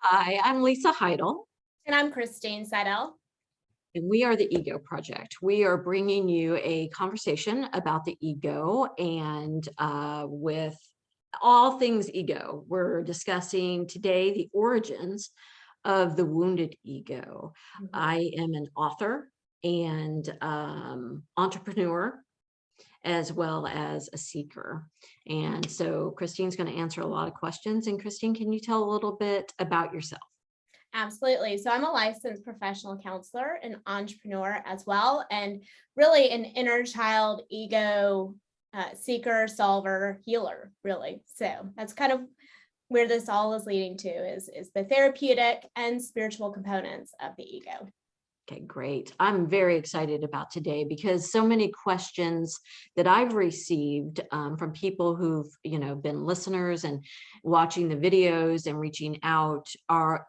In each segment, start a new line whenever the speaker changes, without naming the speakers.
Hi, I'm Lisa Heidel,
And I'm Christine Seidel.
and we are the Ego Project. We are bringing you a conversation about the ego and with all things ego. We're discussing today the origins of the wounded ego.
Mhm.
I am an author and entrepreneur as well as a seeker. And so Christine's going to answer a lot of questions. And Christine, can you tell a little bit about yourself?
Absolutely. So I'm a licensed professional counselor and entrepreneur as well, and really an inner child ego seeker, solver, healer, really. So that's kind of where this all is leading to is the therapeutic and spiritual components of the ego.
Okay, great. I'm very excited about today because so many questions that I've received from people who've, been listeners and watching the videos and reaching out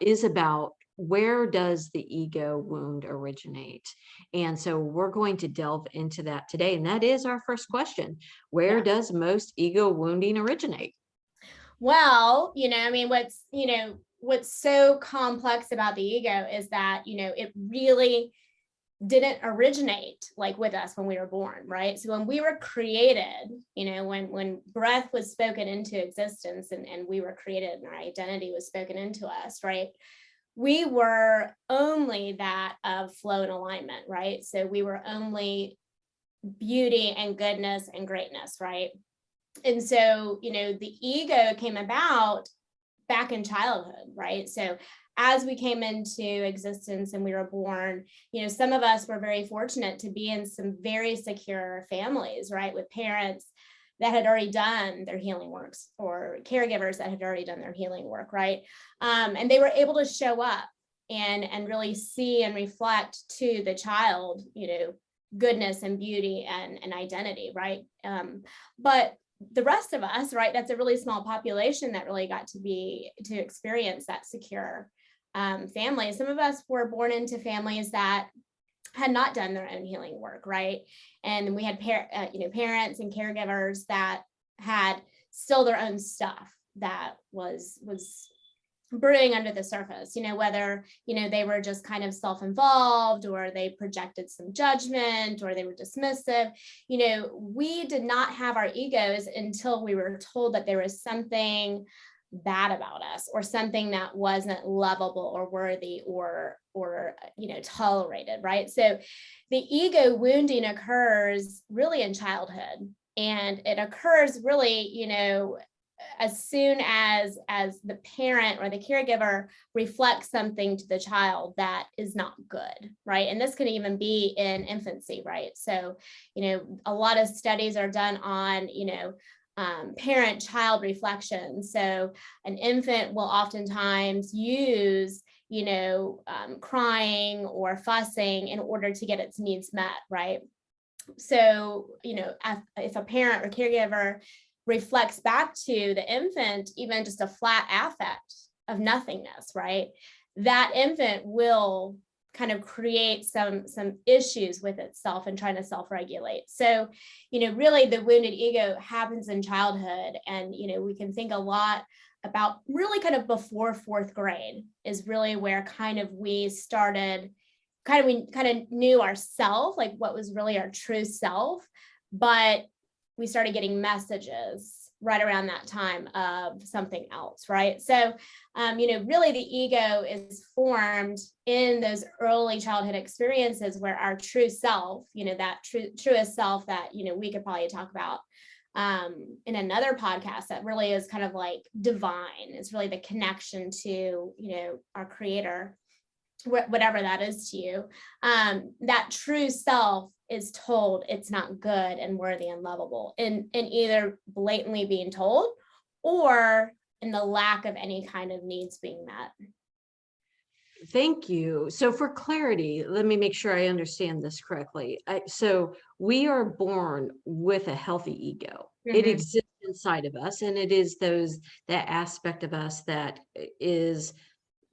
is about where does the ego wound originate? And so we're going to delve into that today. And that is our first question. Where
Yeah.
does most ego wounding originate?
Well, I mean, what's so complex about the ego is that, it really didn't originate like with us when we were born, right? So when we were created, when breath was spoken into existence and we were created and our identity was spoken into us, right? We were only that of flow and alignment, right? So we were only beauty and goodness and greatness, right? And so, the ego came about back in childhood, right? So as we came into existence and we were born, some of us were very fortunate to be in some very secure families, right? With parents that had already done their healing works or caregivers that had already done their healing work, right? And they were able to show up and really see and reflect to the child, goodness and beauty and identity, right? But the rest of us, right, that's a really small population that really got to experience that secure family. Some of us were born into families that had not done their own healing work, right? And we had parents and caregivers that had still their own stuff that was brewing under the surface, whether, they were just kind of self-involved or they projected some judgment or they were dismissive. We did not have our egos until we were told that there was something bad about us or something that wasn't lovable or worthy or tolerated, right? So the ego wounding occurs really in childhood, and it occurs really, as soon as the parent or the caregiver reflects something to the child that is not good, right? And this can even be in infancy, right? So, a lot of studies are done on, parent-child reflection. So an infant will oftentimes use, crying or fussing in order to get its needs met, right? So, if a parent or caregiver reflects back to the infant, even just a flat affect of nothingness, right? That infant will kind of create some issues with itself and trying to self-regulate. So, really the wounded ego happens in childhood. And, we can think a lot about really kind of before fourth grade is really where kind of we started, we kind of knew ourself, like what was really our true self, but we started getting messages right around that time of something else, right? So, really the ego is formed in those early childhood experiences where our true self, that truest self that, we could probably talk about in another podcast, that really is kind of like divine. It's really the connection to, our creator, whatever that is to you. That true self is told it's not good and worthy and lovable, in either blatantly being told or in the lack of any kind of needs being met.
Thank you. So for clarity, let me make sure I understand this correctly. So we are born with a healthy ego. It
Mhm.
exists inside of us, and it is that aspect of us that is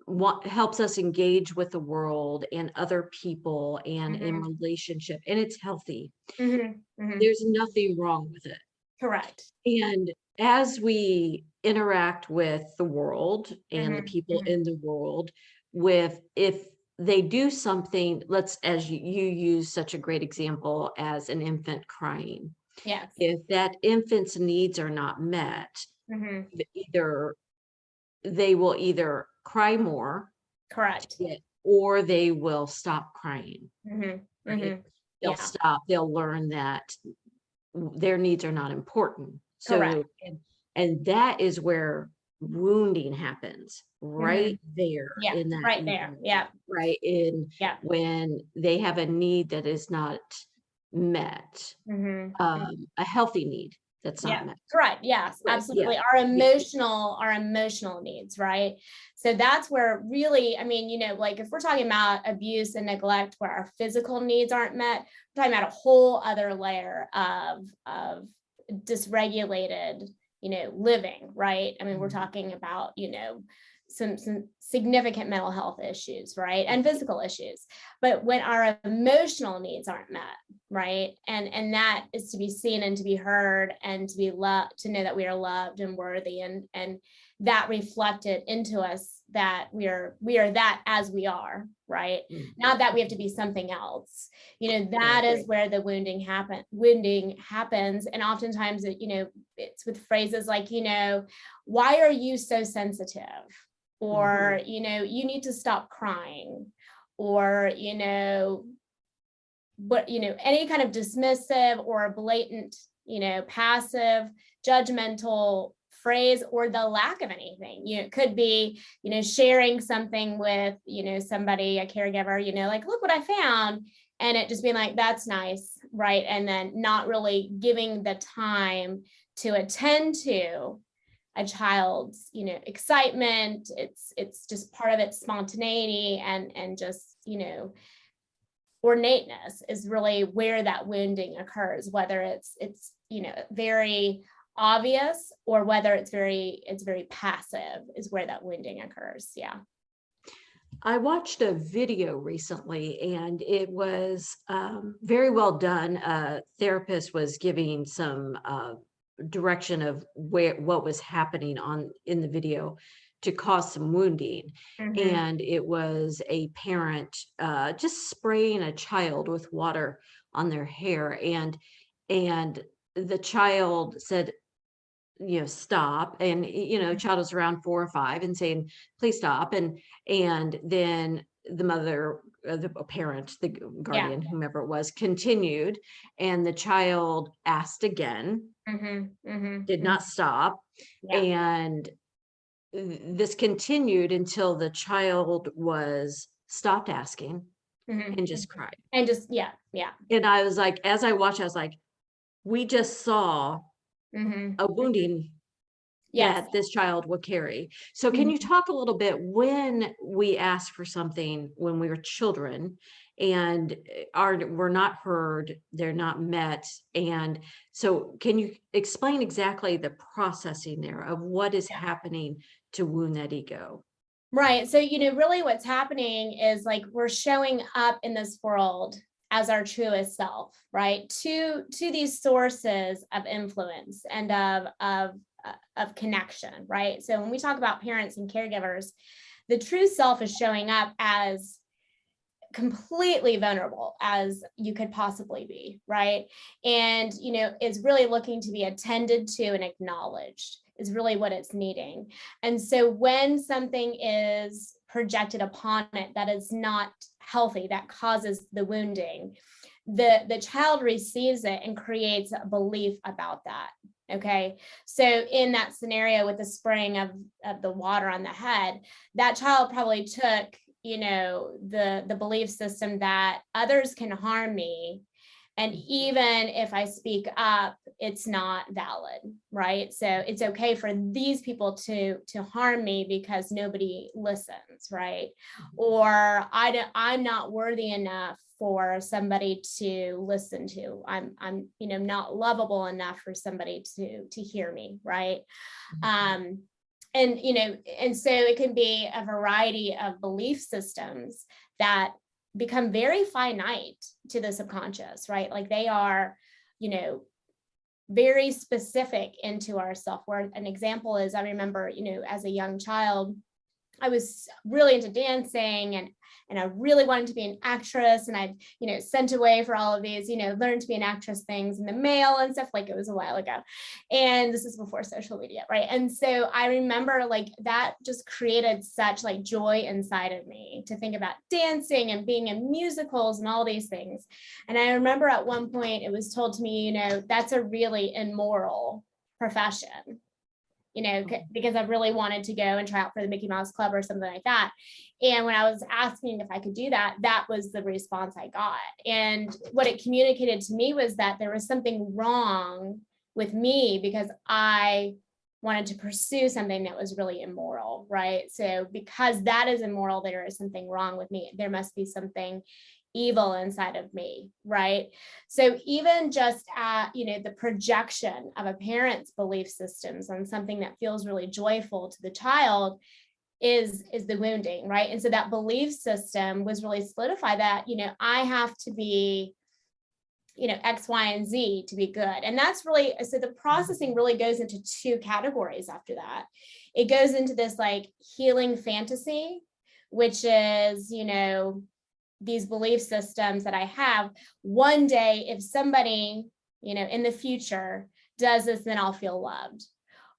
what helps us engage with the world and other people and in
Mhm.
relationship, and it's healthy.
Mhm. Mhm.
There's nothing wrong with it.
Correct.
And as we interact with the world and the
Mhm,
people
mhm.
in the world, with if they do something, let's, as you use such a great example as an infant crying.
Yes.
If that infant's needs are not met,
Mhm.
either they will either cry more to
Correct.
get, or they will stop crying,
Mhm,
right?
mhm.
They'll
Yeah,
stop, they'll learn that their needs are not important.
correct.
So, and that is where wounding happens, right
Mhm.
there
Yeah,
in that
right there.
ego,
Yeah,
right in
yeah.
when they have a need that is not met,
Mhm, mhm.
a healthy need that's
Yeah,
not met.
correct. Yes,
Right, yeah.
absolutely. Our emotional needs, right? So that's where really, I mean, like if we're talking about abuse and neglect where our physical needs aren't met, we're talking about a whole other layer of dysregulated, living, right? I mean, we're
Mhm.
talking about, some significant mental health issues, right? And physical issues. But when our emotional needs aren't met, right, and that is to be seen and to be heard and to be loved, to know that we are loved and worthy, and that reflected into us that we are that as we are, right,
Mhm.
not that we have to be something else. That
Right.
is where the wounding happens, and oftentimes it's with phrases like, why are you so sensitive,
Mhm.
or you need to stop crying, or but any kind of dismissive or blatant, passive, judgmental phrase, or the lack of anything. It could be, sharing something with, somebody, a caregiver, like, look what I found, and it just being like, that's nice, right, and then not really giving the time to attend to a child's, excitement. It's just part of its spontaneity, and just, ornateness is really where that wounding occurs, whether it's very obvious, or whether it's very passive, is where that wounding occurs. Yeah.
I watched a video recently and it was very well done. A therapist was giving some direction of what was happening on in the video to cause some wounding.
Mm-hmm.
And it was a parent just spraying a child with water on their hair, and the child said, stop. And, child was around 4 or 5 and saying, please stop. And then the mother, the parent, the
Yeah.
guardian, whomever it was, continued. And the child asked again,
Mm-hmm.
did
Mm-hmm.
not stop.
Yeah.
And this continued until the child was stopped asking and
Mm-hmm.
just cried.
And just, yeah, yeah.
And I was like, as I watched, I was like, we just saw
Mm-hmm.
a wounding
Yes.
that this child will carry. So can you
Mhm.
talk a little bit when we ask for something when we were children and we're not heard, they're not met. And so can you explain exactly the processing there of what is happening to wound that ego?
Right. So, really what's happening is like we're showing up in this world as our truest self, right? To these sources of influence and of connection, right? So when we talk about parents and caregivers, the true self is showing up as completely vulnerable as you could possibly be, right? And is really looking to be attended to and acknowledged, is really what it's needing. And so when something is projected upon it that is not healthy, that causes the wounding, the child receives it and creates a belief about that. Okay, so in that scenario with the spraying of the water on the head, that child probably took, the belief system that others can harm me, and even if I speak up, it's not valid, right? So it's okay for these people to harm me because nobody listens, right? Or I'm not worthy enough for somebody to listen to. I'm not lovable enough for somebody to hear me, right? um and so it can be a variety of belief systems that become very finite to the subconscious, right? Like they are, you know very specific into our self-worth. An example is, I remember, as a young child, I was really into dancing, and I really wanted to be an actress, and I'd, sent away for all of these, learn to be an actress things in the mail and stuff. Like, it was a while ago. And this is before social media, right? And so I remember, like, that just created such like joy inside of me to think about dancing and being in musicals and all these things. And I remember at one point it was told to me, that's a really immoral profession, because I really wanted to go and try out for the Mickey Mouse Club or something like that. And when I was asking if I could do that, that was the response I got. And what it communicated to me was that there was something wrong with me because I wanted to pursue something that was really immoral, right? So because that is immoral, there is something wrong with me. There must be something evil inside of me, right? So even just the projection of a parent's belief systems on something that feels really joyful to the child is the wounding, right? And so that belief system was really solidified that, I have to be, X, Y, and Z to be good. And that's really, so the processing really goes into two categories after that. It goes into this like healing fantasy, which is, these belief systems that I have. One day, if somebody, in the future does this, then I'll feel loved.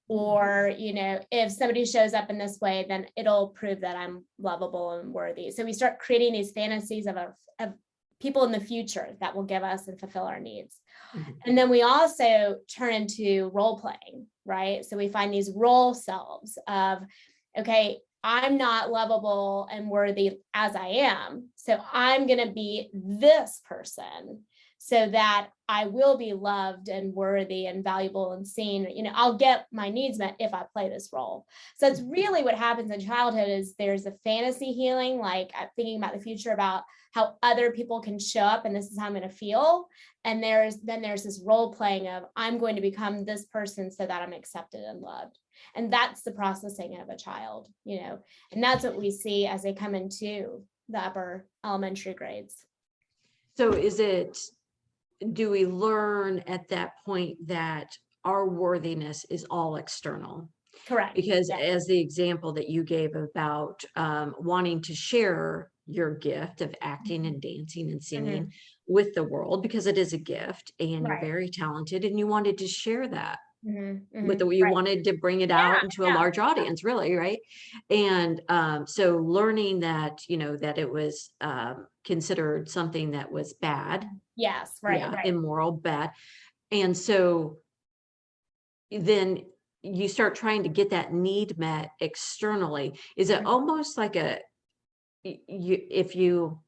Or, if somebody shows up in this way, then it'll prove that I'm lovable and worthy. So we start creating these fantasies of people in the future that will give us and fulfill our needs. Mm-hmm. And then we also turn into role playing, right? So we find these role selves of, okay, I'm not lovable and worthy as I am. So I'm going to be this person so that I will be loved and worthy and valuable and seen. I'll get my needs met if I play this role. So it's really what happens in childhood is there's a fantasy healing, like I'm thinking about the future, about how other people can show up and this is how I'm going to feel. And there's this role playing of I'm going to become this person so that I'm accepted and loved. And that's the processing of a child, and that's what we see as they come into the upper elementary grades.
So do we learn at that point that our worthiness is all external?
Correct.
Because as the example that you gave about wanting to share your gift of acting and dancing and singing with the world, because it is a gift and you're very talented and you wanted to share that. With you wanted to bring it out into a large audience, really, right? And so learning that, that it was considered something that was bad.
Yes, right, right.
Immoral, bad. And so then you start trying to get that need met externally. Is it almost like if you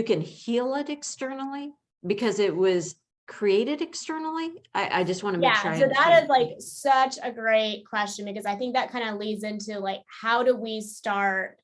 can heal it externally because it was created externally? I just want to make sure.
So that is like such a great question, because I think that kind of leads into like, how do we start?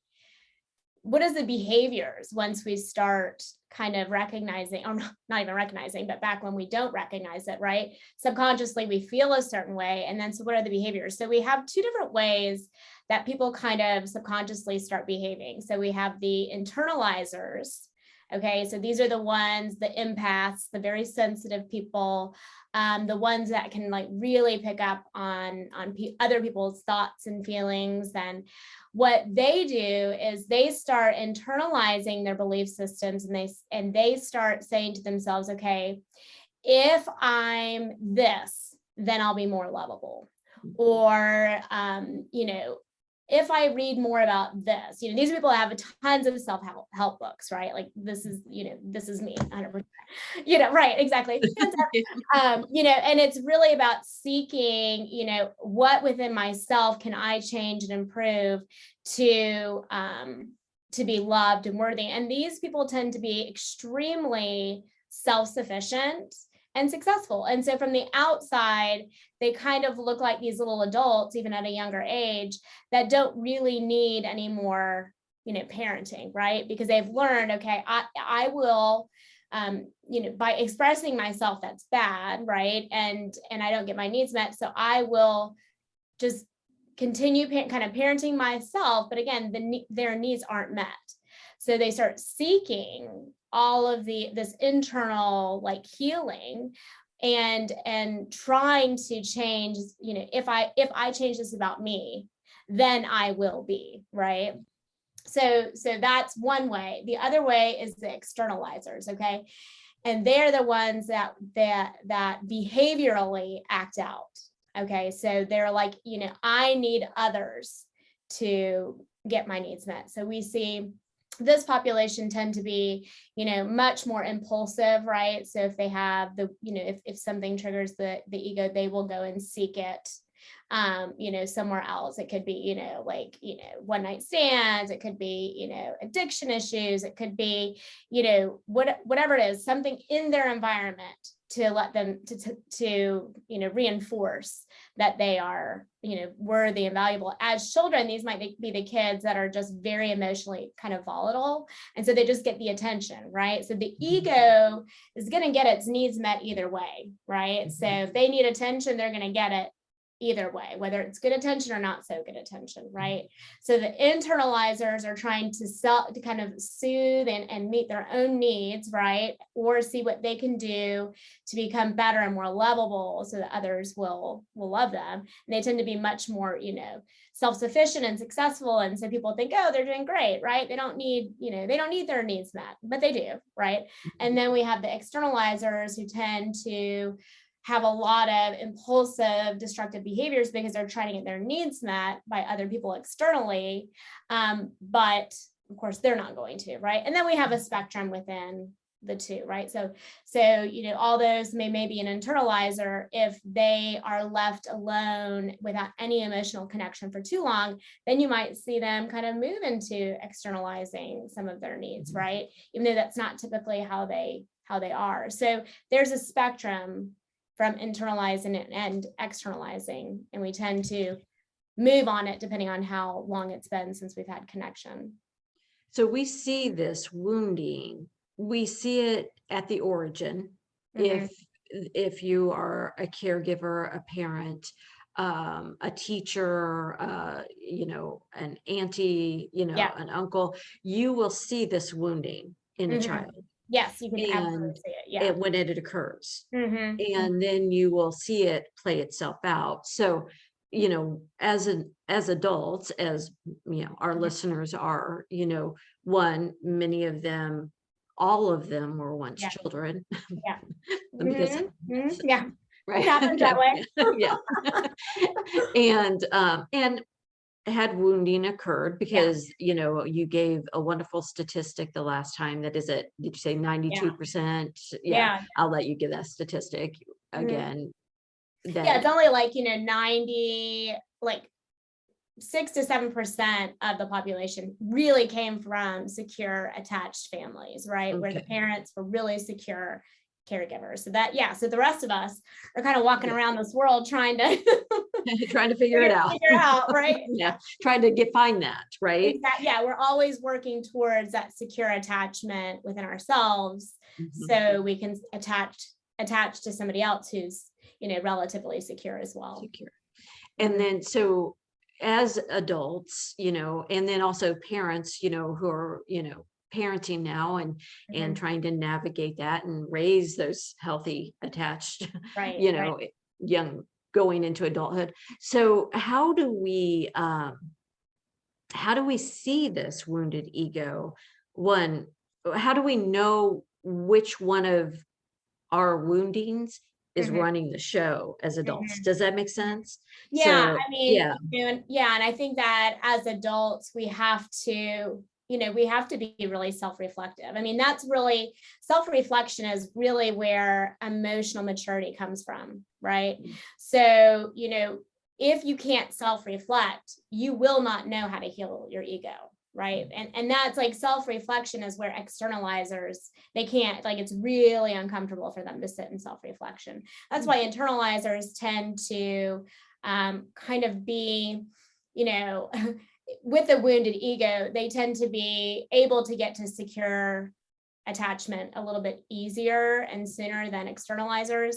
What is the behaviors once we start kind of recognizing, or not even recognizing, but back when we don't recognize it, right? Subconsciously, we feel a certain way. And then, so what are the behaviors? So we have two different ways that people kind of subconsciously start behaving. So we have the internalizers. Okay, so these are the ones, the empaths, the very sensitive people, the ones that can like really pick up on other people's thoughts and feelings. And what they do is they start internalizing their belief systems, and they start saying to themselves, okay, if I'm this, then I'll be more lovable. Or, if I read more about this, these people have tons of self-help books, right? Like this is me 100%, right, exactly. And it's really about seeking, what within myself can I change and improve to be loved and worthy. And these people tend to be extremely self-sufficient and successful. And so from the outside, they kind of look like these little adults, even at a younger age, that don't really need any more, parenting, right? Because they've learned, okay, I will, by expressing myself, that's bad, right? And I don't get my needs met. So I will just continue kind of parenting myself. But again, their needs aren't met. So they start seeking all of this internal like healing and trying to change, if I change this about me, then I will be, right? So that's one way. The other way is the externalizers, okay? And they're the ones that behaviorally act out. Okay, so they're like, I need others to get my needs met. So we see this population tend to be, much more impulsive, right? So if they have if something triggers the ego, they will go and seek it, somewhere else. It could be, one night stands. It could be, addiction issues. It could be, whatever it is, something in their environment to let them to reinforce that they are, worthy and valuable. As children, these might be the kids that are just very emotionally kind of volatile. And so they just get the attention, right? So the ego is going to get its needs met either way, right? So if they need attention, they're going to get it either way, whether it's good attention or not so good attention, right? So the internalizers are trying to kind of soothe and meet their own needs, right? Or see what they can do to become better and more lovable so that others will love them. And they tend to be much more, self-sufficient and successful. And so people think, oh, they're doing great, right? They don't need their needs met, but they do, right? And then we have the externalizers who tend to have a lot of impulsive, destructive behaviors because they're trying to get their needs met by other people externally. But of course, they're not going to, right? And then we have a spectrum within the two, right? So all those may be an internalizer. If they are left alone without any emotional connection for too long, then you might see them kind of move into externalizing some of their needs, right? Even though that's not typically how they are. So there's a spectrum from internalizing and externalizing, and we tend to move on it depending on how long it's been since we've had connection.
So we see this wounding, we see it at the origin. If you are a caregiver, a parent, a teacher, an auntie, an uncle, you will see this wounding in a child.
Yes, you can absolutely see it. Yeah.
When it occurs. And then you will see it play itself out. So, as adults, as our listeners are, many of them, all of them were once children.
Yeah.
Because
yeah.
Right.
It happens that way.
Yeah. And had wounding occurred because you gave a wonderful statistic the last time. That is it, did you say 92%? Yeah, I'll let you give that statistic again.
It's only 90, 6 to 7% of the population really came from secure attached families, right? Where the parents were really secure caregivers. So the rest of us are kind of walking around this world trying to
figure it out,
right?
Trying to find that, right?
Exactly. Yeah, we're always working towards that secure attachment within ourselves, so we can attach to somebody else who's relatively secure as well.
And then so as adults, and then also parents, who are parenting now and trying to navigate that and raise those healthy attached young going into adulthood. So how do we see this wounded ego? One, how do we know which one of our woundings is running the show as adults? Does that make sense?
Yeah, and I think that as adults we have to be really self-reflective. I mean, that's really, self-reflection is really where emotional maturity comes from, right? So, if you can't self-reflect, you will not know how to heal your ego, right? And that's self-reflection is where externalizers, they can't, it's really uncomfortable for them to sit in self-reflection. That's why internalizers tend to kind of be, with a wounded ego, they tend to be able to get to secure attachment a little bit easier and sooner than externalizers.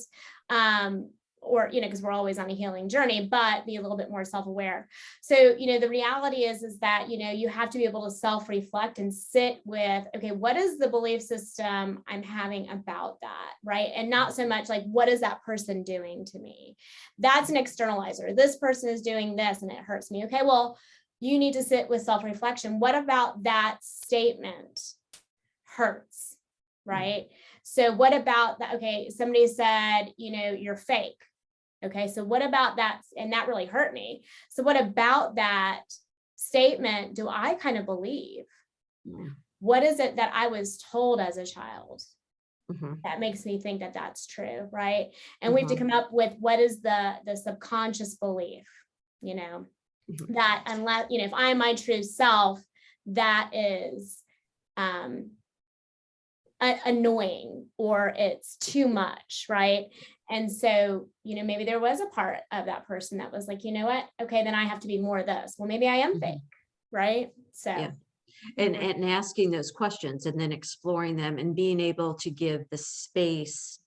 or, because we're always on a healing journey, but be a little bit more self-aware. So, the reality is that, you have to be able to self-reflect and sit with, okay, what is the belief system I'm having about that, right? And not so much like, what is that person doing to me? That's an externalizer. This person is doing this and it hurts me. Okay, well, you need to sit with self-reflection. What about that statement hurts, right? So what about that? Okay, somebody said, you're fake. Okay, so what about that? And that really hurt me. So what about that statement do I kind of believe?
Yeah.
What is it that I was told as a child
Mm-hmm.
that makes me think that that's true, right? And
Mm-hmm.
we have to come up with what is the subconscious belief,
Mm-hmm.
that unless, if I am my true self, that is annoying or it's too much, right? And so, maybe there was a part of that person that was like, you know what? Okay, then I have to be more of this. Well, maybe I am fake, right? So,
yeah. And asking those questions and then exploring them and being able to give the space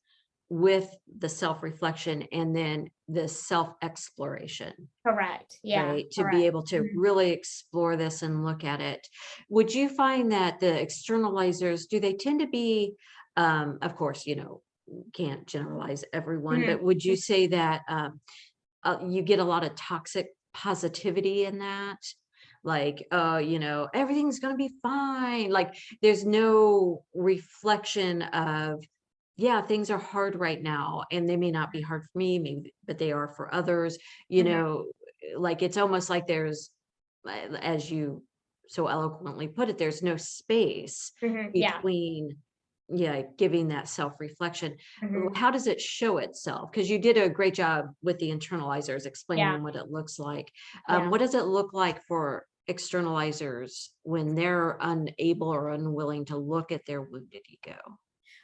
with the self-reflection and then the self-exploration.
Correct. Yeah.
Right. To be able to really explore this and look at it. Would you find that the externalizers, do they tend to be, of course, can't generalize everyone, but would you say that you get a lot of toxic positivity in that? Like, everything's going to be fine. Like there's no reflection of, yeah, things are hard right now and they may not be hard for me, maybe, but they are for others, like it's almost like there's, as you so eloquently put it, there's no space
Yeah.
between, giving that self-reflection.
Mhm.
How does it show itself? Because you did a great job with the internalizers, explaining
Yeah.
what it looks like.
Yeah.
What does it look like for externalizers when they're unable or unwilling to look at their wounded ego?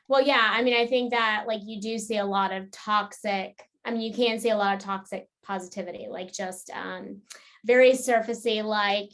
Well, yeah, I mean, I think that like you do see a lot of toxic, you can see a lot of toxic positivity, like just very surfacey, like,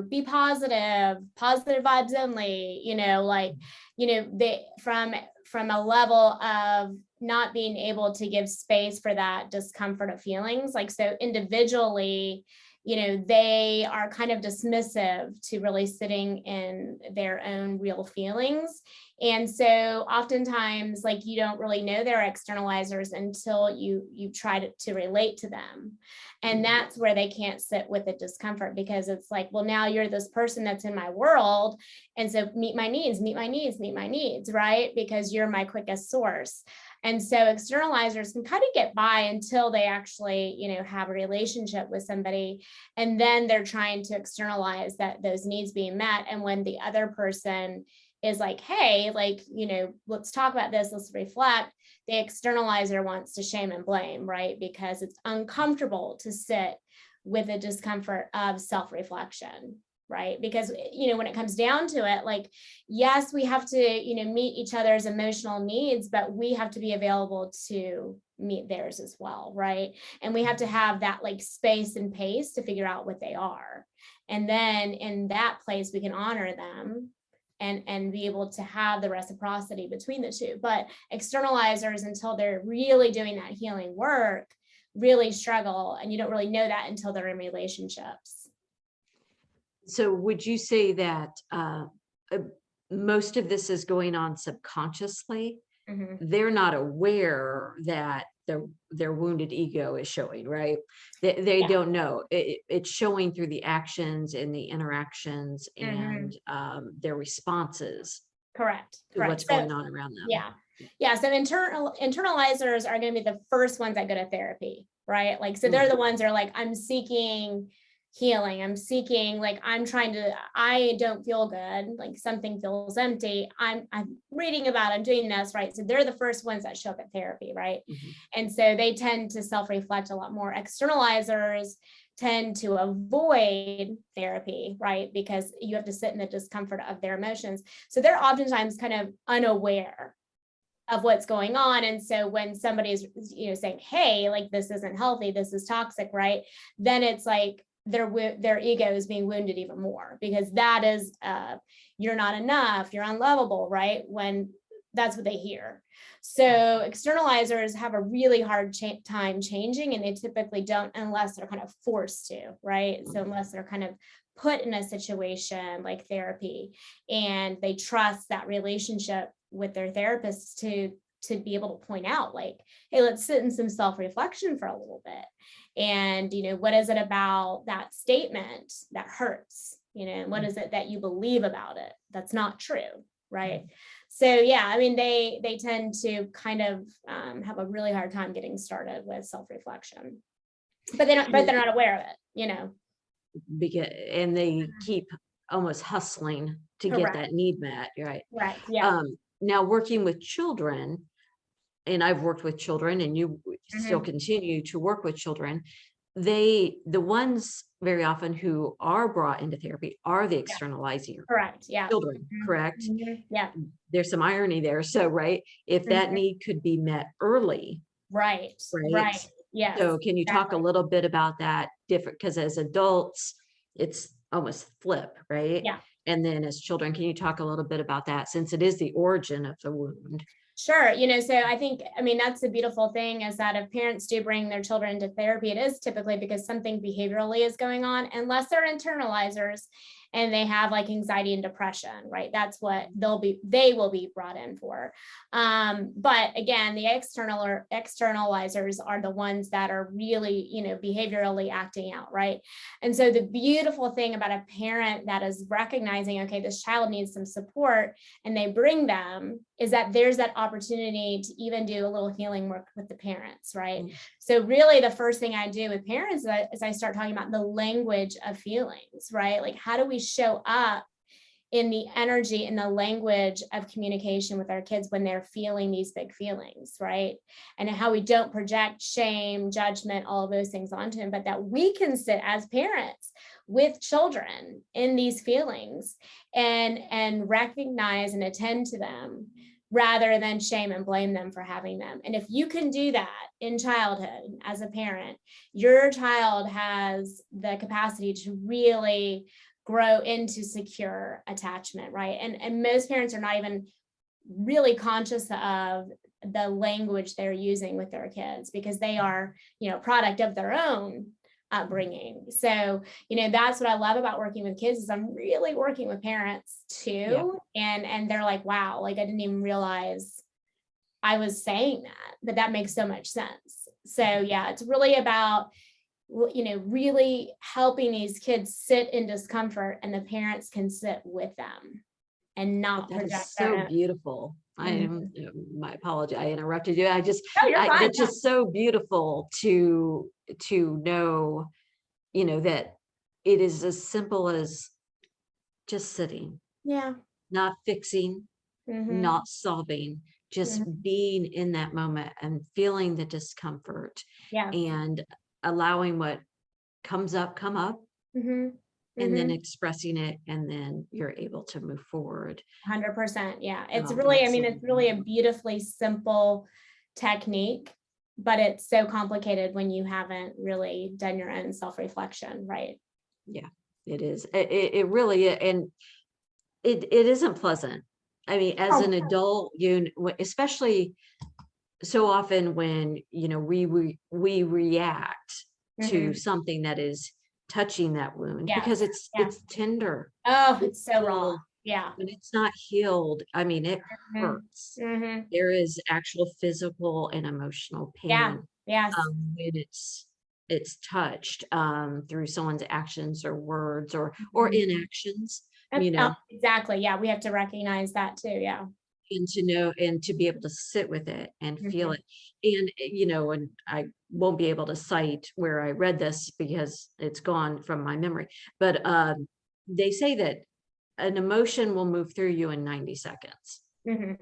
be positive, positive vibes only, like, they from a level of not being able to give space for that discomfort of feelings. Like, so individually, they are kind of dismissive to really sitting in their own real feelings. And so oftentimes, like, you don't really know their externalizers until you try to relate to them. And that's where they can't sit with the discomfort, because it's like, well, now you're this person that's in my world. And so meet my needs, meet my needs, meet my needs, right? Because you're my quickest source. And so externalizers can kind of get by until they actually, have a relationship with somebody. And then they're trying to externalize that those needs being met. And when the other person is like, hey, like, let's talk about this, let's reflect, the externalizer wants to shame and blame, right? Because it's uncomfortable to sit with the discomfort of self-reflection, right? Because, when it comes down to it, like, yes, we have to, meet each other's emotional needs, but we have to be available to meet theirs as well, right? And we have to have that like space and pace to figure out what they are. And then in that place, we can honor them and be able to have the reciprocity between the two. But externalizers, until they're really doing that healing work, really struggle. And you don't really know that until they're in relationships.
So would you say that most of this is going on subconsciously? They're not aware that their wounded ego is showing, right? They don't know. It's showing through the actions and the interactions and their responses.
Correct.
To what's going on around them.
Yeah. So internalizers are going to be the first ones that go to therapy, right? Like, so they're the ones that are like, I'm seeking healing. I'm seeking, like, I don't feel good. Like something feels empty. I'm reading about, I'm doing this, right? So they're the first ones that show up at therapy, right? And so they tend to self-reflect a lot more. Externalizers tend to avoid therapy, right? Because you have to sit in the discomfort of their emotions. So they're oftentimes kind of unaware of what's going on. And so when somebody's, saying, hey, like, this isn't healthy, this is toxic, right? Then it's like their ego is being wounded even more, because that is, you're not enough, you're unlovable, right? When that's what they hear. So externalizers have a really hard time changing, and they typically don't unless they're kind of forced to, right? So unless they're kind of put in a situation like therapy and they trust that relationship with their therapist to be able to point out, like, hey, let's sit in some self-reflection for a little bit. And, what is it about that statement that hurts? What is it that you believe about it that's not true, right? So yeah, I mean, they tend to kind of have a really hard time getting started with self-reflection, but they're not aware of it,
and they keep almost hustling to get
Correct.
that need met, right?
Right. Yeah.
Now working with children, and I've worked with children, and you still continue to work with children, the ones very often who are brought into therapy are the externalizing
Correct. Yeah.
children, correct?
Yeah.
There's some irony there. So, right, if that need could be met early,
Right.
right?
Yes.
So can you talk a
Exactly.
little bit about that different, because as adults, it's almost flip, right?
Yeah.
And then as children, can you talk a little bit about that, since it is the origin of the wound?
Sure. So I mean, that's the beautiful thing, is that if parents do bring their children into therapy, it is typically because something behaviorally is going on, unless they're internalizers and they have like anxiety and depression, right? That's what they will be brought in for. But again, the externalizers are the ones that are really, behaviorally acting out, right? And so the beautiful thing about a parent that is recognizing, okay, this child needs some support, and they bring them, is that there's that opportunity to even do a little healing work with the parents, right? So really the first thing I do with parents is I start talking about the language of feelings, right? Like, how do we show up in the energy and the language of communication with our kids when they're feeling these big feelings, right? And how we don't project shame, judgment, all of those things onto them, but that we can sit as parents with children in these feelings and recognize and attend to them, rather than shame and blame them for having them. And if you can do that in childhood as a parent, your child has the capacity to really grow into secure attachment, right? And most parents are not even really conscious of the language they're using with their kids, because they are, product of their own upbringing. So, that's what I love about working with kids, is I'm really working with parents too. Yeah. And they're like, wow, like I didn't even realize I was saying that, but that makes so much sense. So yeah, it's really about, really helping these kids sit in discomfort, and the parents can sit with them and not
That is
project
so beautiful. I am, my apology, I interrupted you.
You're fine.
That's just so beautiful to know, that it is as simple as just sitting, not fixing, not solving, just being in that moment and feeling the discomfort, and allowing what comes up come up, and then expressing it, and then you're able to move forward.
100%. Yeah. It's really, I mean, it's really a beautifully simple technique, but it's so complicated when you haven't really done your own self-reflection, right?
Yeah, it is. It really, and it isn't pleasant. I mean, as an adult, especially so often when, we react to something that is touching that wound, because it's tender.
Oh, it's so raw. Yeah.
When it's not healed, I mean, it hurts. There is actual physical and emotional pain.
Yes.
When it's touched through someone's actions or words or inactions,
exactly. Yeah, we have to recognize that too. Yeah.
And to know, and to be able to sit with it and feel it. And, and I won't be able to cite where I read this because it's gone from my memory, but they say that an emotion will move through you in 90 seconds. You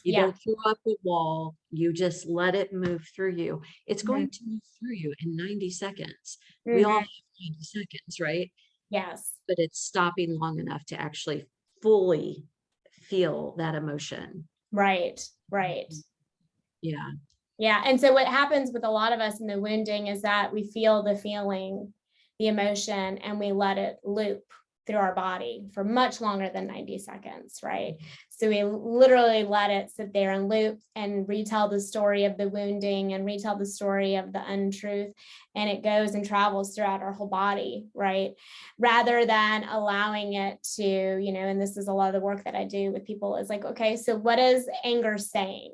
don't throw up a wall, you just let it move through you. It's going to move through you in 90 seconds. We all have 90 seconds, right?
Yes.
But it's stopping long enough to actually fully feel that emotion.
Right.
Yeah.
And so what happens with a lot of us in the wounding is that we feel the feeling, the emotion, and we let it loop through our body for much longer than 90 seconds, right? So we literally let it sit there and loop and retell the story of the wounding and retell the story of the untruth. And it goes and travels throughout our whole body, right? Rather than allowing it to, and this is a lot of the work that I do with people, is like, okay, so what is anger saying?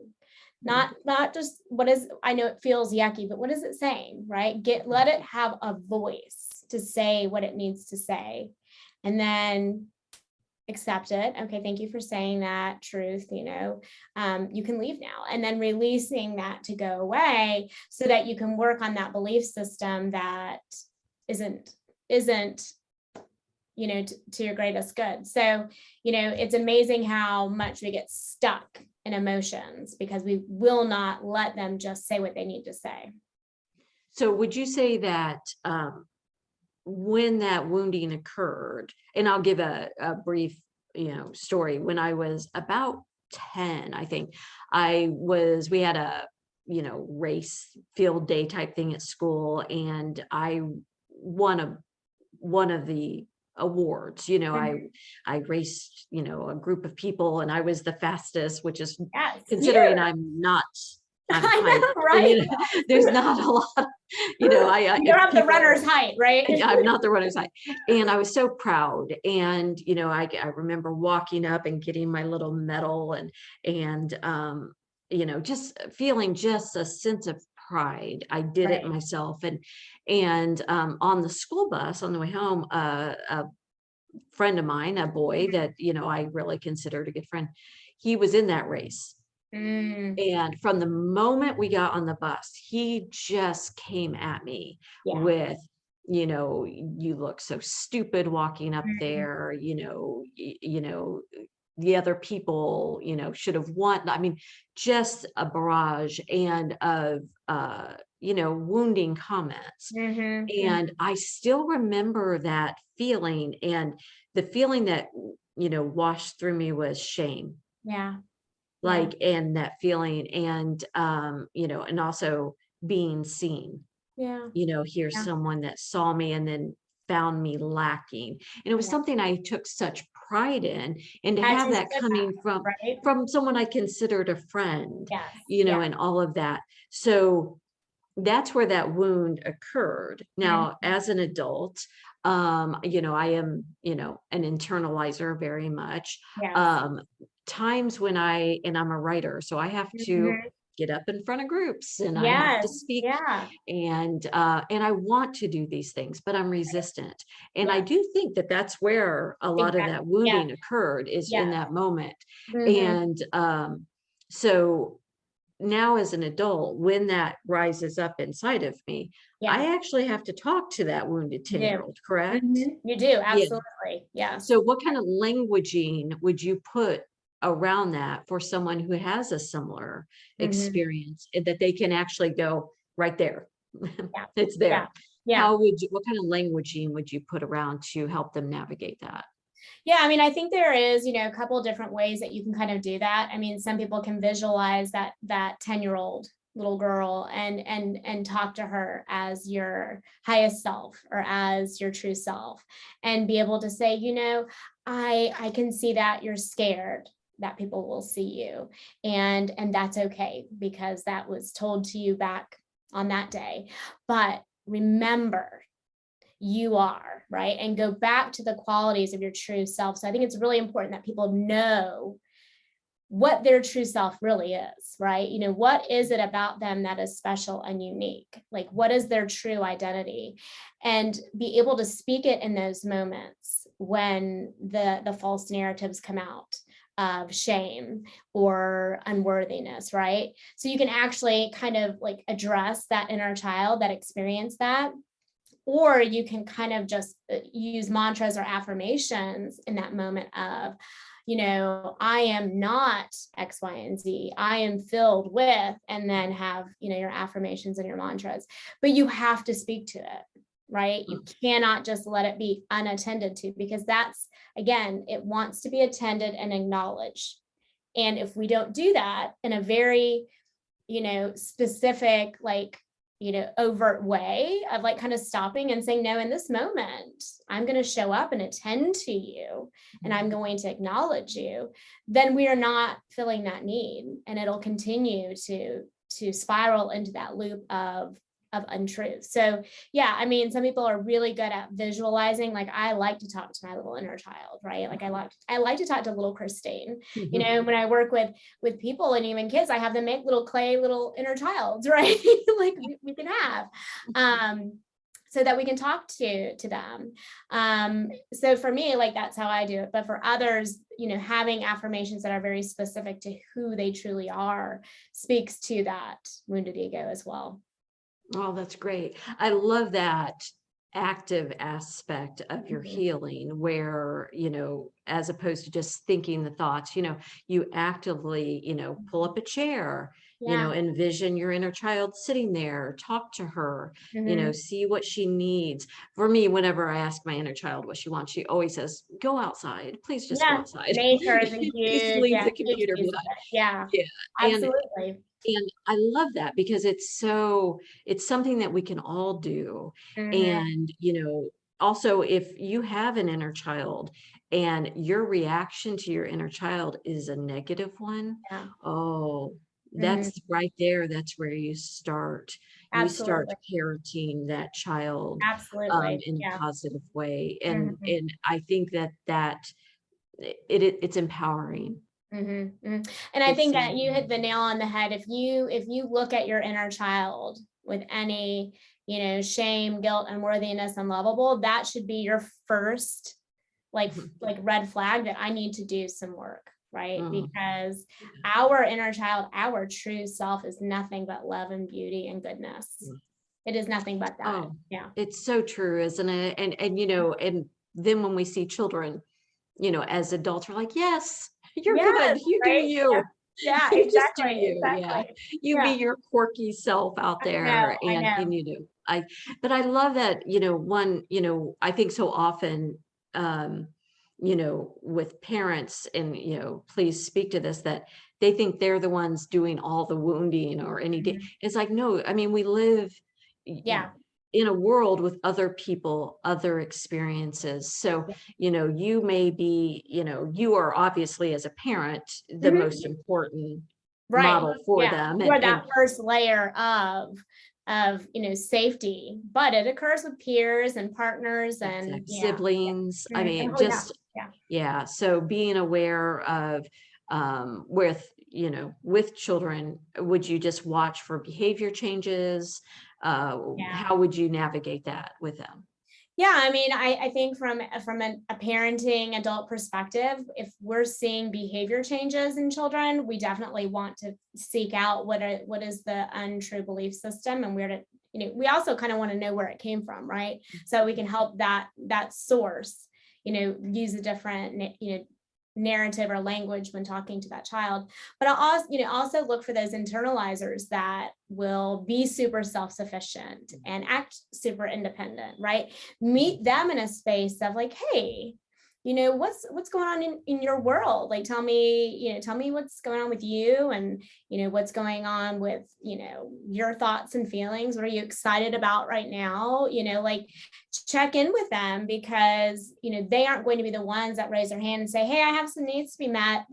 Not just what is, I know it feels yucky, but what is it saying, right? Let it have a voice to say what it needs to say. And then accept it. Okay, thank you for saying that truth, you can leave now. And then releasing that to go away so that you can work on that belief system that isn't, to your greatest good. So, it's amazing how much we get stuck in emotions because we will not let them just say what they need to say.
So would you say that when that wounding occurred, and I'll give a brief, story. When I was about 10, I think we had a, race field day type thing at school, and I won one of the awards. I raced, a group of people, and I was the fastest, which is, considering I'm
I know,
height.
right?
There's not a lot,
you don't have the runner's height, right?
I'm not the runner's height. And I was so proud. And, I remember walking up and getting my little medal and just feeling just a sense of pride. I did it myself. And on the school bus on the way home, a friend of mine, a boy that, I really considered a good friend, he was in that race. And from the moment we got on the bus, he just came at me with, you look so stupid walking up there, the other people, should have won. I mean, just a barrage and of, wounding comments. And I still remember that feeling, and the feeling that, washed through me was shame. And that feeling, and and also being seen. Here's someone that saw me and then found me lacking, and it was something I took such pride in, and to have that coming from someone I considered a friend, and all of that. So that's where that wound occurred. Now, as an adult, I am, an internalizer very much. Times when I'm a writer, so I have to get up in front of groups, and I have to speak, and I want to do these things, but I'm resistant. And I do think that that's where a lot of that wounding occurred, is in that moment. And so now as an adult, when that rises up inside of me, I actually have to talk to that wounded 10-year-old, correct?
You do, absolutely.
So what kind of languaging would you put around that for someone who has a similar experience, that they can actually go right there? It's there. What kind of languaging would you put around to help them navigate that?
I mean, I think there is, a couple of different ways that you can kind of do that. I mean, some people can visualize that 10-year-old little girl and talk to her as your highest self or as your true self, and be able to say, I can see that you're scared that people will see you, and that's okay, because that was told to you back on that day. But remember, you are, right? And go back to the qualities of your true self. So I think it's really important that people know what their true self really is, right? What is it about them that is special and unique? Like, what is their true identity? And be able to speak it in those moments when the false narratives come out of shame or unworthiness, right? So you can actually kind of like address that inner child that experienced that. Or you can kind of just use mantras or affirmations in that moment of, I am not X, Y, and Z. I am filled with, and then have, your affirmations and your mantras. But you have to speak to it, right? You cannot just let it be unattended to, because that's, again, it wants to be attended and acknowledged. And if we don't do that in a very, specific, like, overt way of like kind of stopping and saying, no, in this moment, I'm going to show up and attend to you and I'm going to acknowledge you, then we are not filling that need. And it'll continue to spiral into that loop of untruth. So yeah, I mean, some people are really good at visualizing. Like I like to talk to my little inner child, right? Like I like to talk to little Christine. When I work with people and even kids, I have them make little clay little inner childs, right? Like we can have. So that we can talk to them. So for me, like that's how I do it. But for others, having affirmations that are very specific to who they truly are speaks to that wounded ego as well.
Oh, that's great. I love that active aspect of your
Mhm.
healing where, as opposed to just thinking the thoughts, you actively, pull up a chair,
Yeah.
envision your inner child sitting there, talk to her,
Mhm.
see what she needs. For me, whenever I ask my inner child what she wants, she always says, go outside. Please just go
Yeah.
outside.
Nature is a
Just
huge,
leave
yeah,
the
huge
computer
piece of
behind.
it. Yeah,
Yeah. And
absolutely.
and I love that because it's something that we can all do.
Mhm.
And, also if you have an inner child and your reaction to your inner child is a negative one,
Yeah.
oh,
Mhm.
that's right there. That's where you start. You start
Absolutely.
parenting that child
Absolutely.
in a
Yeah.
positive way. And
Mhm.
and I think it's empowering.
And I
It's
think
so
that you hit the nail on the head. If you look at your inner child with any, shame, guilt, unworthiness, unlovable, that should be your first like red flag that I need to do some work, right?
Mm.
Because our inner child, our true self is nothing but love and beauty and goodness. It is nothing but that.
Oh,
Yeah.
it's so true, isn't it? And then when we see children, as adults, we're like, yes, you're
Yes,
good. You do
right?
you.
Yeah,
You just do
exactly.
you. Yeah.
Exactly.
You be
Yeah.
your quirky self out there
I
and
know.
you do. But I love that, I think so often, um, with parents and, please speak to this, that they think they're the ones doing all the wounding or
Mhm.
it's like, no, I mean, we live
Yeah.
in a world with other people, other experiences. So, you may be, you are obviously as a parent, the
Mhm.
most important
Right.
model for
Yeah.
them.
You're
And
that first layer of safety, but it occurs with peers and partners and
exact
yeah.
siblings, I mean,
Oh yeah.
just,
Yeah.
yeah. So being aware of, with children, would you just watch for behavior changes?
Yeah.
How would you navigate that with them?
Yeah, I mean, I think from a parenting adult perspective, if we're seeing behavior changes in children, we definitely want to seek out what is the untrue belief system and where to, we also kind of want to know where it came from, right? So we can help that source, use a different, narrative or language when talking to that child. But I'll also look for those internalizers that will be super self-sufficient and act super independent, right? Meet them in a space of like, hey, what's going on in your world? Like tell me what's going on with you and what's going on with your thoughts and feelings. What are you excited about right now? Like check in with them because they aren't going to be the ones that raise their hand and say, hey, I have some needs to be met.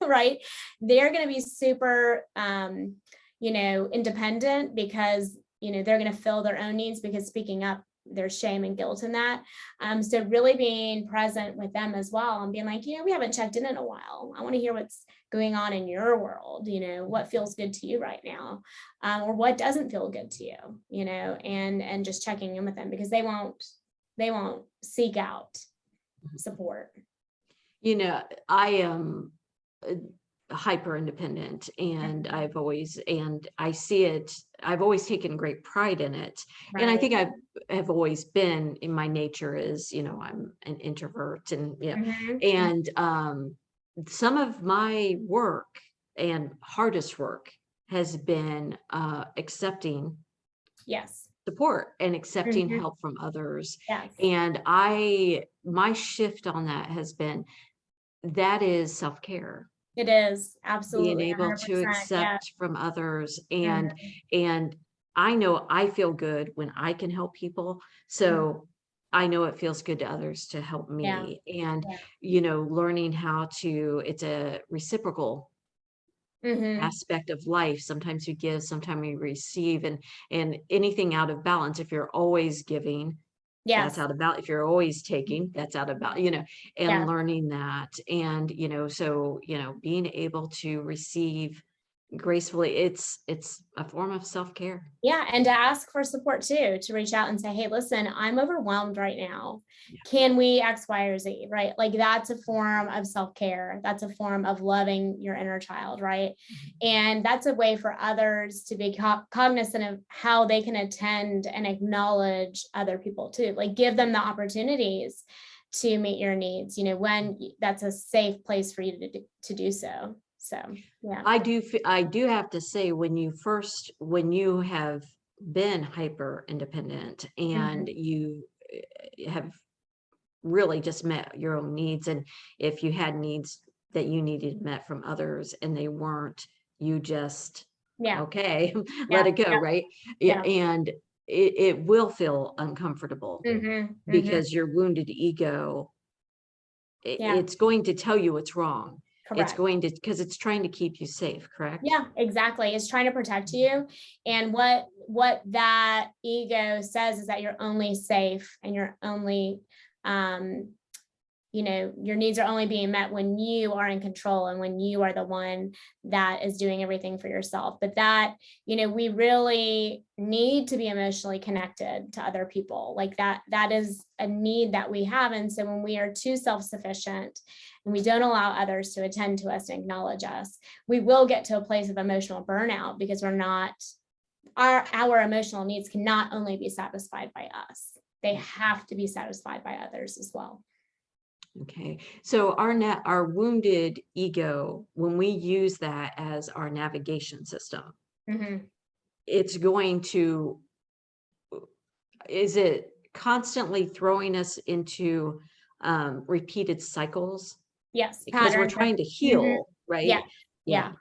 Right? They're going to be super independent because they're going to fill their own needs because speaking up, there's shame and guilt in that. So really being present with them as well and being like, we haven't checked in a while. I want to hear what's going on in your world. What feels good to you right now, or what doesn't feel good to you. And just checking in with them because they won't seek out support.
I am hyper independent and
Mhm.
I see it, I've always taken great pride in it. And I
Right.
think have always been in my nature is, I'm an introvert and,
Mhm.
and some of my work and hardest work has been accepting
Yes.
support and accepting
Mhm.
help from others.
Yes.
And my shift on that has been that is self-care,
It is
being
absolutely
able to
100%. Yeah.
accept from others and
Mhm.
and I know I feel good when I can help people.
Mhm.
So I know it feels good to others to help
Yeah.
me. And,
Yeah.
learning how to, it's a reciprocal
Hmm.
aspect of life. Sometimes you give, sometimes you receive, and anything out of balance. If you're always giving, that's
Yes.
out of balance. If you're always taking, that's out of balance, and
Yeah.
learning that. And, so, being able to receive gracefully, it's a form of self-care.
Yeah, and to ask for support too, to reach out and say, hey, listen, I'm overwhelmed right now.
Yeah.
Can we X, Y, or Z? Right. Like that's a form of self care. That's a form of loving your inner child. Right. And that's a way for others to be cognizant of how they can attend and acknowledge other people too. Like give them the opportunities to meet your needs, when that's a safe place for you to do so. So, yeah.
I do have to say, when you have been hyper independent and
Mhm.
you have really just met your own needs, and if you had needs that you needed met from others and they weren't, you just,
Yeah.
okay, let
Yeah.
it go,
Yeah.
right? Yeah,
Yeah.
and it will feel uncomfortable
Mhm, mhm.
because your wounded ego,
Yeah,
it's going to tell you it's wrong. It's
correct.
going to, because it's trying to keep you safe, correct?
Yeah, exactly. It's trying to protect you. And what that ego says is that you're only safe and you're only um your needs are only being met when you are in control and when you are the one that is doing everything for yourself. But that, we really need to be emotionally connected to other people. Like that is a need that we have. And so when we are too self-sufficient and we don't allow others to attend to us and acknowledge us, we will get to a place of emotional burnout because we're not our emotional needs can not only be satisfied by us, they have to be satisfied by others as well.
Okay. So our wounded ego, when we use that as our navigation system,
Mhm.
it's going to, is it constantly throwing us into repeated cycles
Yes,
because we're
patterns of
trying to
mhm.
heal, right?
Yeah,
Yeah.
yeah.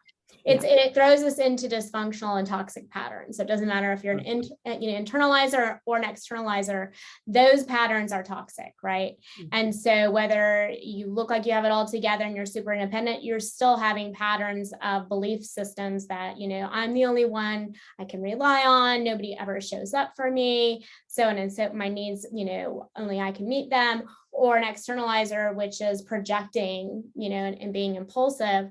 Yeah.
It throws us into dysfunctional and toxic patterns. So it doesn't matter if you're an internalizer or an externalizer, those patterns are toxic, right?
Mhm.
And so whether you look like you have it all together and you're super independent, you're still having patterns of belief systems that, I'm the only one I can rely on, nobody ever shows up for me, so on and so my needs, only I can meet them, or an externalizer, which is projecting, and being impulsive,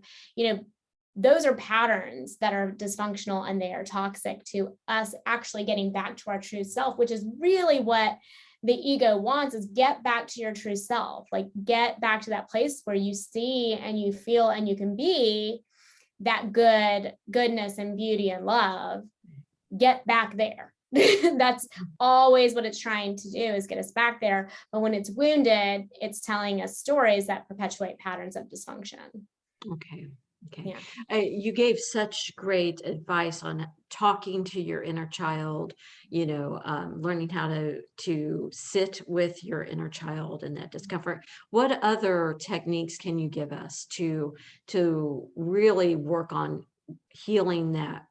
those are patterns that are dysfunctional and they are toxic to us actually getting back to our true self, which is really what the ego wants, is get back to your true self, like get back to that place where you see and you feel and you can be that goodness and beauty and love. Get back there. That's always what it's trying to do, is get us back there. But when it's wounded, it's telling us stories that perpetuate patterns of dysfunction.
Okay. Okay.
Yeah.
You gave such great advice on talking to your inner child, learning how to sit with your inner child and that discomfort. What other techniques can you give us to really work on healing that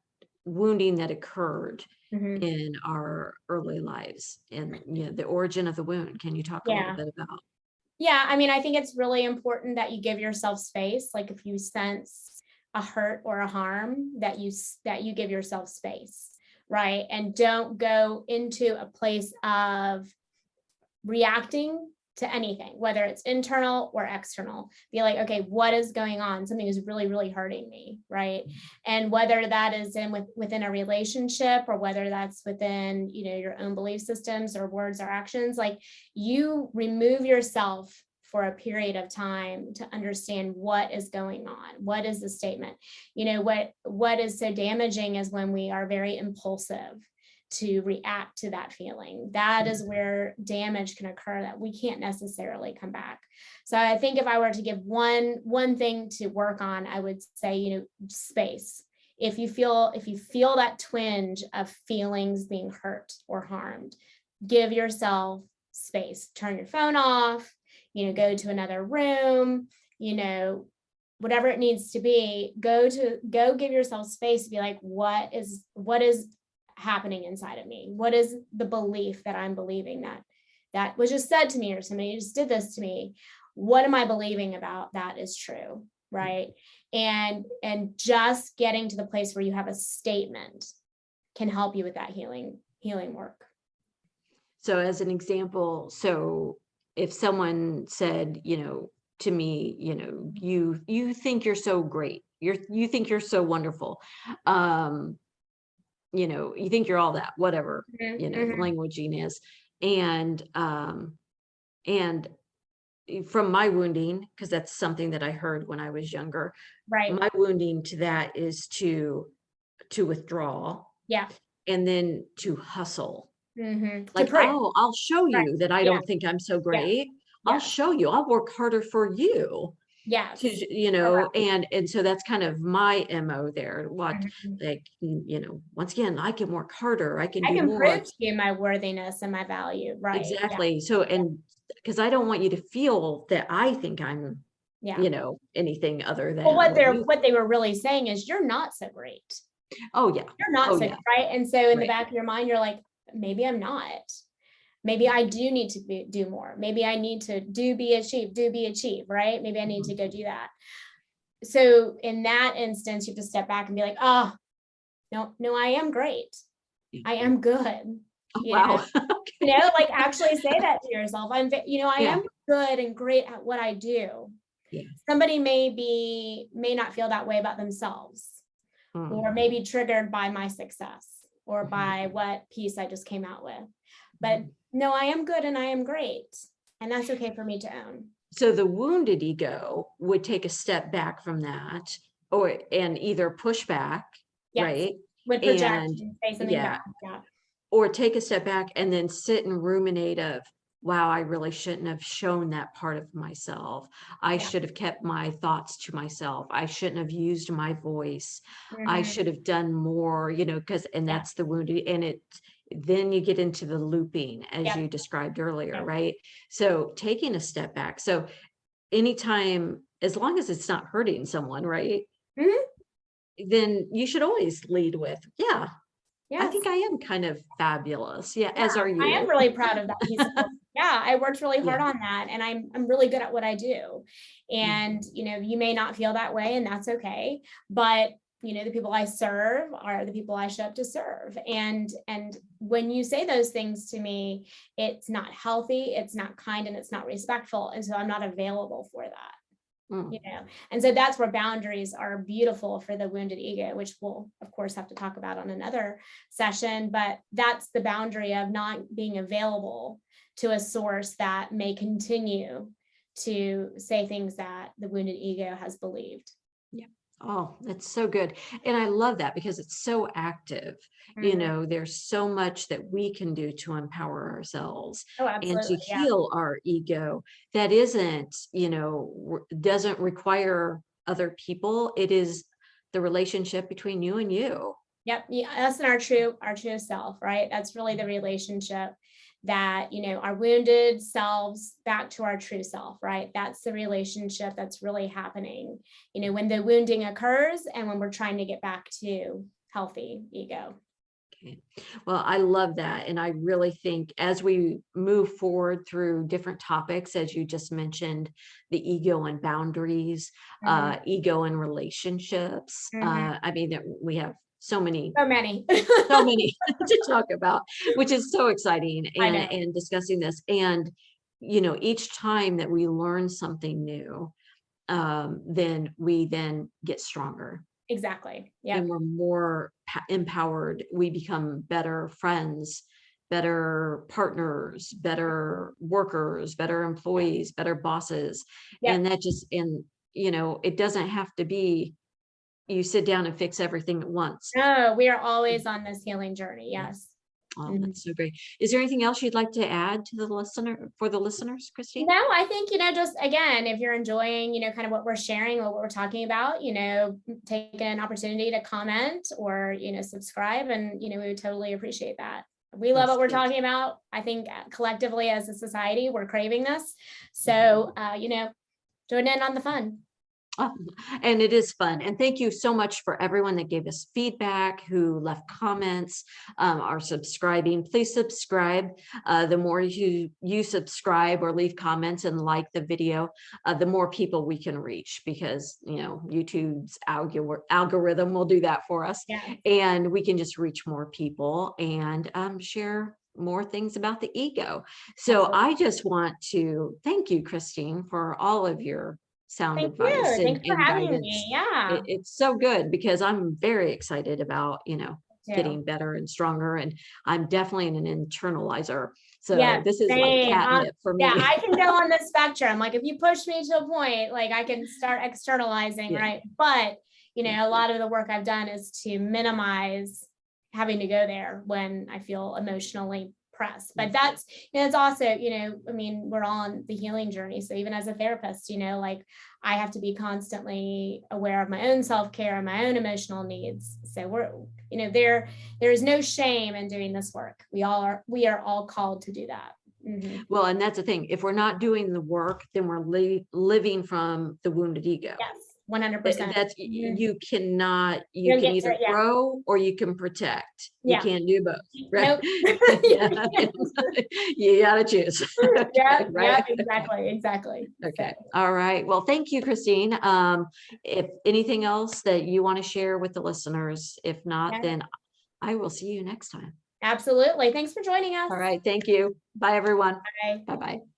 wounding that occurred
Mhm.
in our early lives, and the origin of the wound? Can you talk a little
Yeah.
bit about?
Yeah. I mean, I think it's really important that you give yourself space. Like if you sense a hurt or a harm, that you give yourself space, right? And don't go into a place of reacting to anything, whether it's internal or external. Be like, okay, what is going on? Something is really, really hurting me, right? And whether that is within a relationship or whether that's within, your own belief systems or words or actions, like you remove yourself for a period of time to understand what is going on. What is the statement? What is so damaging is when we are very impulsive to react to that feeling. That is where damage can occur that we can't necessarily come back. So I think if I were to give one thing to work on, I would say, space. If you feel that twinge of feelings being hurt or harmed, give yourself space. Turn your phone off, go to another room, whatever it needs to be, go give yourself space to be like, what is happening inside of me? What is the belief that I'm believing that was just said to me, or somebody just did this to me? What am I believing about that is true, right? And just getting to the place where you have a statement can help you with that healing work.
So as an example, so if someone said, to me, you think you're so great, you think you're so wonderful, you think you're all that, whatever, the languaging is. And from my wounding, because that's something that I heard when I was younger,
Right.
my wounding to that is to withdraw.
Yeah.
And then to hustle.
To
Like,
prove.
oh, I'll show
Right.
you that I
Yeah.
don't think I'm so great. I'll
Yes.
show you, I'll work harder for you.
Yes.
To, and so that's kind of my MO there. What, like, once again, I can work harder, I can
I
do
can
more.
prove to you my worthiness and my value. Right.
Exactly. So, and because I don't want you to feel that I think I'm, anything other than
Well,
what
what they were really saying is you're not so great.
Oh yeah.
You're not
Oh
so
yeah.
great. And so in the
Right.
back of your mind, you're like, maybe I'm not. Maybe I do need to do more. Maybe I need to be achieve, right? Maybe I need to go do that. So in that instance, you have to step back and be like, oh, no, I am great. I am good.
Oh, wow.
Like actually say that to yourself. I am good and great at what I do.
Yeah.
Somebody may not feel that way about themselves, or maybe triggered by my success or by what piece I just came out with. But no, I am good and I am great. And that's okay for me to own.
So the wounded ego would take a step back from that, and either push back,
Yes.
right?
Would project and say something back. Yeah.
Or take a step back and then sit and ruminate of, wow, I really shouldn't have shown that part of myself. I should have kept my thoughts to myself. I shouldn't have used my voice. I should have done more, that's the wounded. And then you get into the looping, as you described earlier, right? So taking a step back. So anytime, as long as it's not hurting someone, right? Then you should always lead with, I think I am kind of fabulous. Yeah, as are you.
I am really proud of that piece of work. I worked really hard on that, and I'm really good at what I do. And you may not feel that way, and that's okay. But the people I serve are the people I show up to serve. And when you say those things to me, it's not healthy, it's not kind, and it's not respectful. And so I'm not available for that. And so that's where boundaries are beautiful for the wounded ego, which we'll of course have to talk about on another session. But that's the boundary of not being available to a source that may continue to say things that the wounded ego has believed.
Oh, that's so good. And I love that because it's so active. There's so much that we can do to empower ourselves and to heal our ego that isn't, doesn't require other people. It is the relationship between you and you.
Yep. Yeah, us and our true self, right? That's really the relationship that, our wounded selves back to our true self, right? That's the relationship that's really happening, when the wounding occurs and when we're trying to get back to healthy ego.
Okay. Well, I love that. And I really think as we move forward through different topics, as you just mentioned, the ego and boundaries, ego and relationships. I mean, we have so many to talk about, which is so exciting, and discussing this. And, each time that we learn something new, then we get stronger.
Exactly. Yeah.
And we're more empowered. We become better friends, better partners, better workers, better employees, better bosses. And that it doesn't have to be you sit down and fix everything at once.
No, we are always on this healing journey. Yes.
Oh, that's so great. Is there anything else you'd like to add to for the listeners, Christine?
No, I think, just again, if you're enjoying, kind of what we're sharing or what we're talking about, take an opportunity to comment or, subscribe. And, we would totally appreciate that. We love what we're talking about. I think collectively as a society, we're craving this. So, join in on the fun.
And it is fun. And thank you so much for everyone that gave us feedback, who left comments, are subscribing. Please subscribe. The more you subscribe or leave comments and like the video, the more people we can reach, because YouTube's algorithm will do that for us,
Yeah.
and we can just reach more people and share more things about the ego. So
Absolutely.
I just want to thank you, Christine, for all of your sound
Thank you.
advice
Thanks for
and
having
guidance.
me. Yeah.
It's so good, because I'm very excited about,
Too.
getting better and stronger. And I'm definitely an internalizer. So
Yeah,
this is like
same.
catnip for
Yeah,
me.
I can go on the spectrum. Like if you push me to a point, like I can start externalizing,
Yeah.
right? But a lot of the work I've done is to minimize having to go there when I feel emotionally pressed. But that's, it's also, I mean, we're on the healing journey. So even as a therapist, like I have to be constantly aware of my own self-care and my own emotional needs. So we're, there is no shame in doing this work. We are all called to do that. Mm-hmm.
Well, and that's the thing. If we're not doing the work, then we're living from the wounded ego.
Yes, 100%.
That's,
Mm-hmm.
you cannot,
You
you
don't
can
get to
either
it. Yeah.
grow or you can protect. You
Yeah.
can't do both, right?
Nope.
Yeah. You gotta choose.
Yeah.
Okay,
Yeah.
right?
Exactly. Exactly. So,
Okay. All right. Well, thank you, Christine. If anything else that you want to share with the listeners, if not,
yeah,
then I will see you next time.
absolutely. Thanks for joining us.
All right. Thank you. Bye, everyone.
Bye.
Bye-bye.